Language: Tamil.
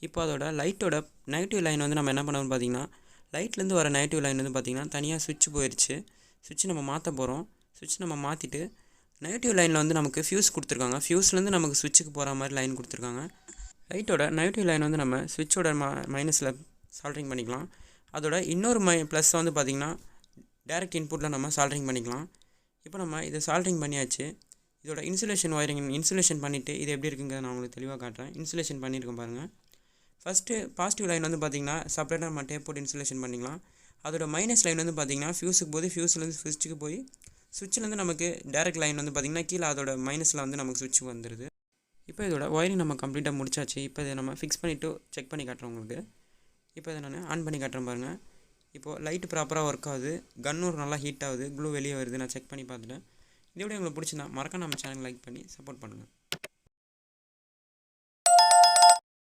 இப்போ அதோட லைட்டோட நெகட்டிவ் லைன் வந்து நம்ம என்ன பண்ணணும்னு பார்த்தீங்கன்னா, லைட்லேருந்து வர நெகட்டிவ் லைன் வந்து பார்த்திங்கன்னா தனியாக சுவிட்ச் போயிடுச்சு. சுவிட்ச் நம்ம மாற்ற போகிறோம். சுவிட்ச் நம்ம மாற்றிட்டு நெகட்டிவ் லைனில் வந்து நமக்கு ஃபியூஸ் கொடுத்துருக்காங்க. ஃபியூஸ்லேருந்து நமக்கு சுவிட்சுக்கு போகிற மாதிரி லைன் கொடுத்துருக்காங்க. லைட்டோட நெகட்டிவ் லைன் வந்து நம்ம சுவிட்சோட மைனஸில் சால்ட்ரிங் பண்ணிக்கலாம். அதோட இன்னொரு ப்ளஸ் வந்து பார்த்திங்கன்னா டைரக்ட் இன்புட்டில் நம்ம சால்ட்ரிங் பண்ணிக்கலாம். இப்போ நம்ம இதை சால்ட்ரிங் பண்ணியாச்சு. இதோட இன்சுலேஷன் பண்ணிவிட்டு இது எப்படி இருக்குங்கிறத நான் உங்களுக்கு தெளிவாக காட்டுறேன். இன்சுலேஷன் பண்ணியிருக்கேன் பாருங்கள். ஃபஸ்ட்டு பாசிட்டிவ் லைன் வந்து பார்த்திங்கன்னா செப்பரேட்டாக நம்ம டேப் போட்டு இன்சுலேஷன் பண்ணிக்கலாம். அதோட மைனஸ் லைன் வந்து பார்த்திங்கன்னா ஃபியூஸுக்கு போய் ஃபியூஸ்லேருந்து சுவிட்சுக்கு போய் சுவிட்சிலேருந்து நமக்கு டேரக்ட் லைன் வந்து பார்த்திங்கன்னா கீழே அதோட மைனஸில் வந்து நமக்கு சுவிட்சுக்கு வந்துடுது. இப்போ இதோட ஒயரிங் நம்ம கம்ப்ளீட்டாக முடிச்சாச்சு. இப்போ இதை நம்ம ஃபிக்ஸ் பண்ணிவிட்டு செக் பண்ணி காட்டுறோம் உங்களுக்கு. இப்போ இதை நான் ஆன் பண்ணி காட்டுறேன் பாருங்கள். இப்போது லைட்டு ப்ராப்பராக ஒர்க் ஆகுது. கன்னூர் நல்லா ஹீட் ஆகுது. க்ளூ வெளியே வருது. நான் செக் பண்ணி பார்த்துட்டேன். இதோட உங்களுக்கு பிடிச்சிருந்தா மறக்காம நம்ம சேனல் லைக் பண்ணி சப்போர்ட் பண்ணுங்கள்.